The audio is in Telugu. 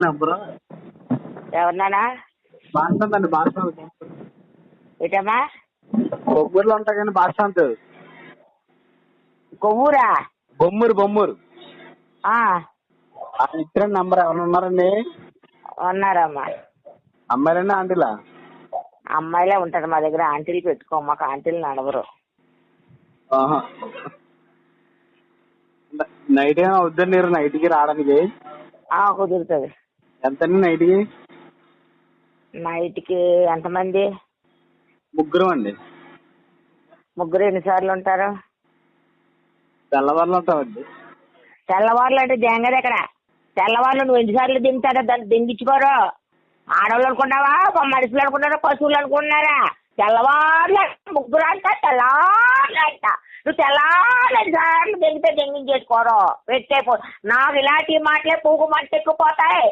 నెంబరు ఎవరినానా బాగుంటుందండి బాగుంటుంది. ఏటమ్మా బొమ్మూరులో ఉంటాయి కానీ బాగుంటుంది. కొవ్వూరా బొమ్మూరు ఆ, ఇచ్చిన నెంబర్ ఎవరైనా ఉన్నారండి? ఉన్నారమ్మా. అమ్మాయిలండి ఆంటీలా? అమ్మాయిలే ఉంటారు మా దగ్గర. ఆంటీలు పెట్టుకో, మాకు ఆంటీలు నడవరు. ఆహా. నైట్ ఏమైనా అవుద్దండి మీరు నైట్కి రావడానికి? కుదురుతుంది. ఎంతండి నైట్కి? నైట్కి ఎంతమంది? ముగ్గురు అండి. ముగ్గురు ఎన్నిసార్లు ఉంటారు? తెల్లవారులు ఉంటామండి. తెల్లవారులు అంటే జంగది ఎక్కడ? తెల్లవారులు నువ్వు ఎన్నిసార్లు దింగుతారా? దాన్ని దింగించుకోరు. ఆడవాళ్ళు అనుకున్నావా, మనుషులు అనుకున్నారా, పశువులు అనుకున్నారా? తెల్లవారులు ముగ్గురు అంట, తెల్లారులు అంట. నువ్వు తెల్లారు 2 సార్లు దింగితే దింగించేసుకోరు. పెట్టే నాకు ఇలాంటి మాటలే పువ్వు మంట ఎక్కుపోతాయి.